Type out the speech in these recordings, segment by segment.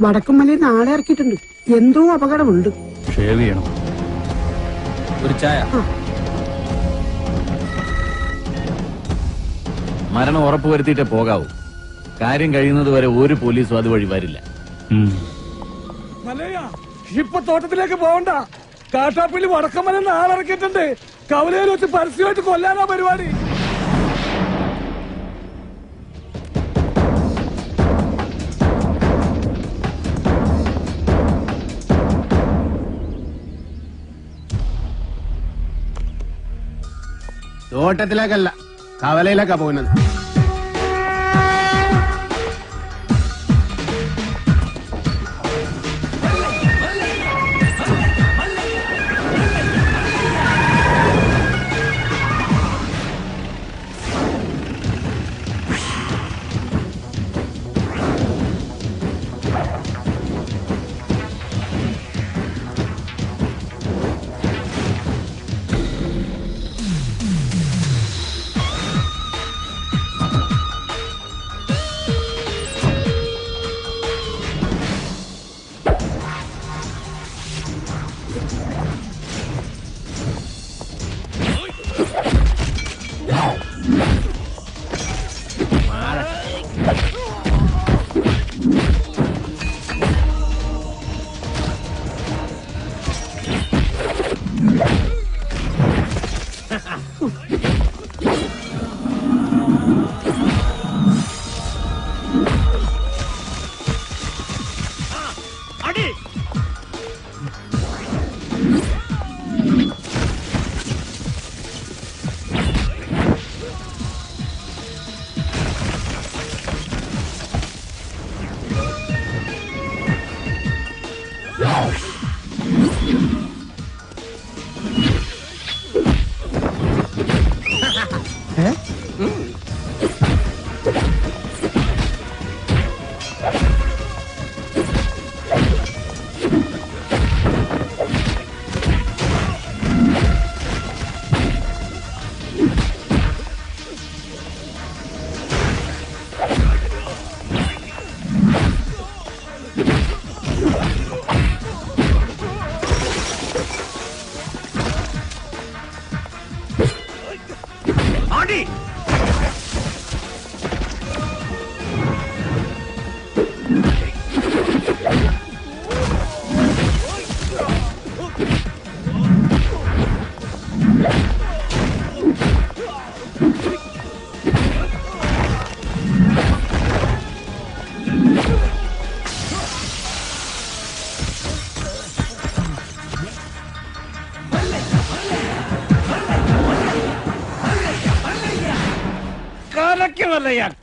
വടക്കുംമലയിൽ നിന്ന് ആളെ ഇറക്കിയിട്ടുണ്ട്. എന്തോ അപകടമുണ്ട്. ഷേവ് ചെയ്യണം. ഒരു ചായ. മരണം ഉറപ്പുവരുത്തിയിട്ടേ പോകാവൂ. കാര്യം കഴിയുന്നത് വരെ ഒരു പോലീസും അതുവഴി വരില്ല. ഇപ്പൊ തോട്ടത്തിലേക്ക് പോകണ്ട. കാട്ടാപ്പള്ളി വടക്കമല ആളിറക്കിയിട്ടുണ്ട്. കവലയിൽ വെച്ച് പരസ്യമായിട്ട് കൊല്ലാനാ പരിപാടി. തോട്ടത്തിലേക്കല്ല, കവലയിലേക്കാ പോകുന്നത്.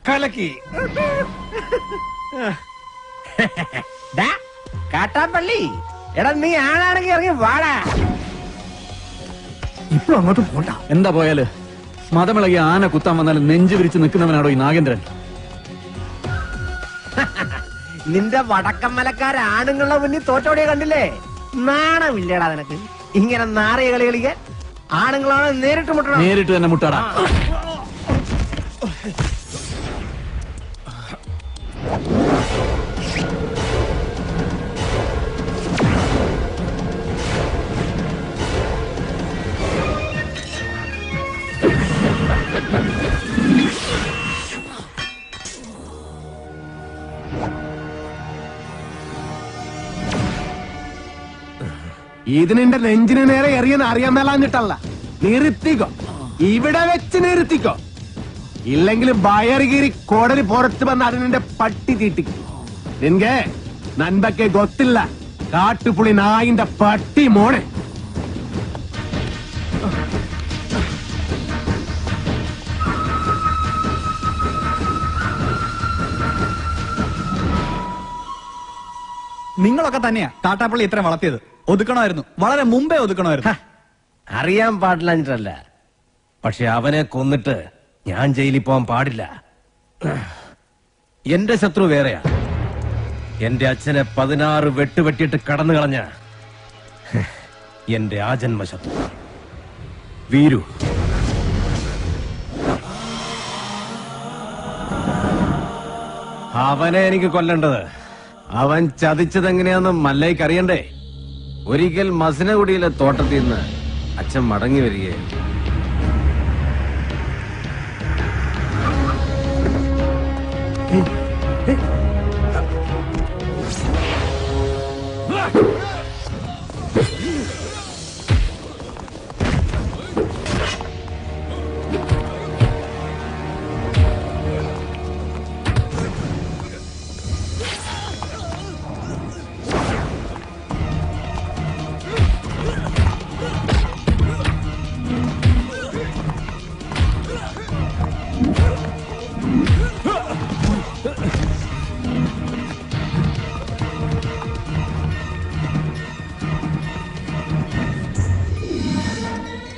കലക്കി കാട്ടാപ്പള്ളി, എടാ നീ ആണാണെങ്കിൽ ഇറങ്ങി വാടാ. ഇപ്പൊ അങ്ങോട്ട് പോണ്ട. എന്താ പോയാല്? മതമിളകി ആന കുത്താൻ വന്നാലും നെഞ്ചു വിരിച്ച് നിൽക്കുന്നവനാണോ ഈ നാഗേന്ദ്രൻ? നിന്റെ വടക്കമ്മലക്കാര ആണുങ്ങളുടെ മുന്നിൽ തോറ്റോടിയെ കണ്ടില്ലേ? നാണമില്ലടാ നിനക്ക് ഇങ്ങനെ നാറിയ കളി കളിക്കാൻ? ആണുങ്ങളാണ് നേരിട്ട് മുട്ടണം. നേരിട്ട് തന്നെ മുട്ടാടാ. ഇത് നിന്റെ നെഞ്ചിന് നേരെ എറിയെന്ന് അറിയാൻ മേലാഞ്ഞിട്ടല്ല. നിർത്തിക്കോ, ഇവിടെ വെച്ച് നിർത്തിക്കോ. ഇല്ലെങ്കിൽ ബയറുകീറി കോടലി പുറത്ത് വന്ന് അത് നിന്റെ പട്ടി തീട്ടിക്കും. നിൻകെ നൻപക്കെ ഗൊത്തില്ല, കാട്ടുപുളി നായിന്റെ പട്ടി മോനെ. നിങ്ങളൊക്കെ തന്നെയാ കാട്ടാപ്പള്ളി ഇത്ര വളർത്തിയത്. ഒതുക്കണമായിരുന്നു, വളരെ മുമ്പേ ഒതുക്കണമായിരുന്നു. അറിയാൻ പാടില്ല, പക്ഷെ അവനെ കൊന്നിട്ട് ഞാൻ ജയിലിൽ പോകാൻ പാടില്ല. എന്റെ ശത്രു വേറെയാ. എന്റെ അച്ഛനെ 16 വെട്ടുവെട്ടിയിട്ട് കടന്നു കളഞ്ഞ എന്റെ ആജന്മ ശത്രു വീരു. അവനെ എനിക്ക് കൊല്ലേണ്ടത്. അവൻ ചതിച്ചതെങ്ങനെയാന്ന് മല്ലയ്ക്ക് അറിയണ്ടേ? ഒരിക്കൽ മസനഗുഡിയിലെ തോട്ടത്തിൽ നിന്ന് അച്ഛൻ മടങ്ങി വരികയായിരുന്നു.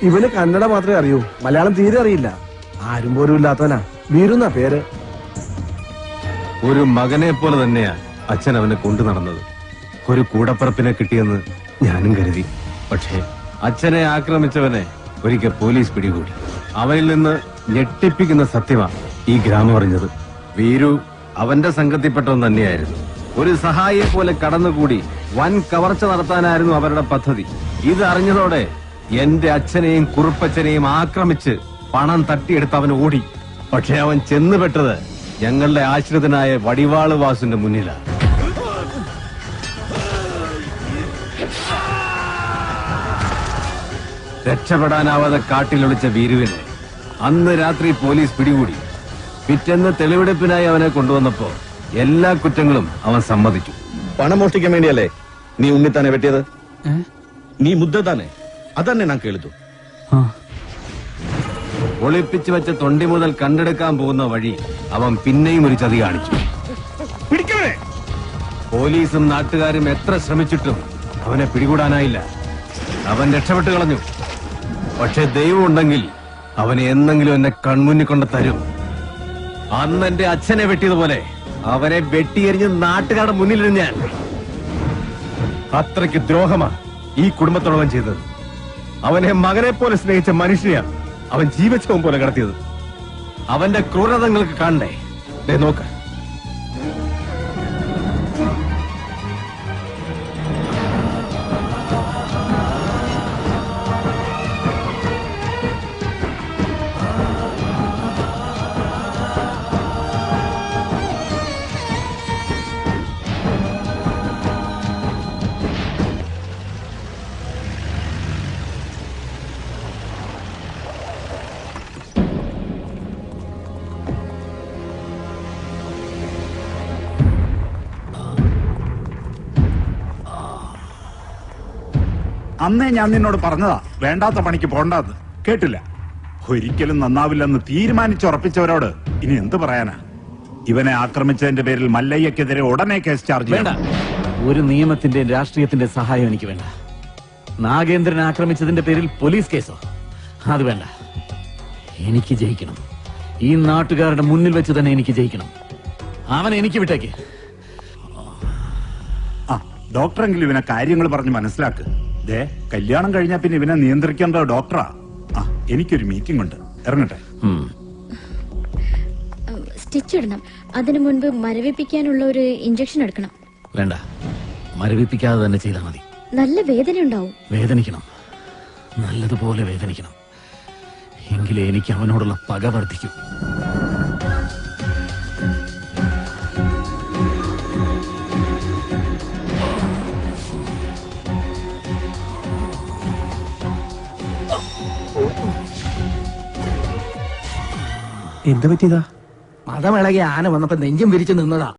ഇവന് കന്നഡ മാത്രമേ അറിയൂ, മലയാളം തീരെ അറിയില്ല. ആരും പോലും ഇല്ലാത്തവനാ. വീരുന്ന പേര്. ഒരു മകനെ പോലെ തന്നെയാ അച്ഛൻ അവനെ കൊണ്ടു നടന്നത്. ഒരു കൂടപ്പറപ്പിനെ കിട്ടിയെന്ന് ഞാനും കരുതി. പക്ഷേ അച്ഛനെ ആക്രമിച്ചവനെ ഒരിക്കൽ പോലീസ് പിടികൂടി. അവനിൽ നിന്ന് ഞെട്ടിപ്പിക്കുന്ന സത്യമാ ഈ ഗ്രാമം അറിഞ്ഞത്. വീരു അവന്റെ സംഘത്തിൽപ്പെട്ടവൻ തന്നെയായിരുന്നു. ഒരു സഹായിയെ പോലെ കടന്നുകൂടി വൻ കവർച്ച നടത്താനായിരുന്നു അവരുടെ പദ്ധതി. ഇത് അറിഞ്ഞതോടെ എന്റെ അച്ഛനെയും കുറുപ്പച്ഛനെയും ആക്രമിച്ച് പണം തട്ടിയെടുത്ത് അവൻ ഓടി. പക്ഷെ അവൻ ചെന്നുപെട്ടത് ഞങ്ങളുടെ ആശ്രിതനായ വടിവാള് വാസുന്റെ മുന്നിലാണ്. രക്ഷപ്പെടാനാവാതെ കാട്ടിലൊളിച്ച വീരുവിനെ അന്ന് രാത്രി പോലീസ് പിടികൂടി. പിറ്റേന്ന് തെളിവെടുപ്പിനായി അവനെ കൊണ്ടുവന്നപ്പോ എല്ലാ കുറ്റങ്ങളും അവൻ സമ്മതിച്ചു. പണം മോഷ്ടിക്കാൻ വേണ്ടിയല്ലേ നീ ഉണ്ണിത്താനെ വെട്ടിയത്? നീ മുദ്ദ താനെ അതന്നെ ഞാൻ കേളിച്ചു. ഒളിപ്പിച്ചു വെച്ച തൊണ്ടി മുതൽ കണ്ടെടുക്കാൻ പോകുന്ന വഴി അവൻ പിന്നെയും ഒരു ചതി കാണിച്ചു. പോലീസും നാട്ടുകാരും എത്ര ശ്രമിച്ചിട്ടും അവനെ പിടികൂടാനായില്ല. അവൻ രക്ഷപ്പെട്ടു കളഞ്ഞു. പക്ഷെ ദൈവം ഉണ്ടെങ്കിൽ അവനെ എന്നെങ്കിലും എന്നെ കൺമുന്നിൽ കൊണ്ട് തരും. അന്ന് എന്റെ അച്ഛനെ വെട്ടിയതുപോലെ അവനെ വെട്ടിയെറിഞ്ഞ് നാട്ടുകാരുടെ മുന്നിലിരുന്ന് ഞാൻ. അത്രയ്ക്ക് ദ്രോഹമാ ഈ കുടുംബത്തോടവൻ ചെയ്തത്. അവനെ മകനെ പോലെ സ്നേഹിച്ച മനുഷ്യനെയാണ് അവൻ ജീവച്ഛവം പോലെ കടത്തിയത്. അവന്റെ ക്രൂരത നിങ്ങൾക്ക് കാണണ്ടേ? ദേ നോക്ക്. അന്നേ ഞാൻ നിന്നോട് പറഞ്ഞതാ വേണ്ടാത്ത പണിക്ക് പോണ്ടാന്ന്. കേട്ടില്ല. ഒരിക്കലും നന്നാവില്ലെന്ന് തീരുമാനിച്ചുറപ്പിച്ചവരോട് ഇനി എന്ത് പറയാനാ? ഇവനെ ആക്രമിച്ചതിന്റെ പേരിൽ മല്ലയ്യക്കെതിരെ ഉടനെ കേസ് ചാർജ് വേണ്ട. ഒരു നിയമത്തിന്റെ രാഷ്ട്രീയത്തിന്റെ സഹായം എനിക്ക് വേണ്ട. നാഗേന്ദ്രനെ ആക്രമിച്ചതിന്റെ പേരിൽ പോലീസ് കേസോ? അത് വേണ്ട. എനിക്ക് ജയിക്കണം. ഈ നാട്ടുകാരുടെ മുന്നിൽ വെച്ച് തന്നെ എനിക്ക് ജയിക്കണം. അവനെ എനിക്ക് വിട്ടേക്ക്. ആ ഡോക്ടറെങ്കിലും ഇവനെ കാര്യങ്ങൾ പറഞ്ഞ് മനസ്സിലാക്ക്. ദേ കല്യാണം കഴിഞ്ഞാ പിന്നെ ഇവനെ നിയന്ത്രിക്കേണ്ട ഡോക്ടറാ. ആ എനിക്കൊരു മീറ്റിംഗ് ഉണ്ട്, ഇറങ്ങട്ടെ. സ്റ്റിച്ച് ഇടണം. അതിനു മുൻപ് മരവിപ്പിക്കാനുള്ള ഒരു ഇഞ്ചക്ഷൻ എടുക്കണം. വേണ്ട, മരവിപ്പിക്കാതെ തന്നെ ചെയ്താൽ മതി. നല്ല വേദന ഉണ്ടാവും. വേദനിക്കണം, നല്ലതുപോലെ വേദനിക്കണം. എങ്കിലേ എനിക്ക് അവനോടുള്ള പക വർദ്ധിക്കും. എന്ത് പറ്റിയതാ? മതമിളകി ആന വന്നപ്പോ നെഞ്ചും വിരിച്ചു നിന്നതാ.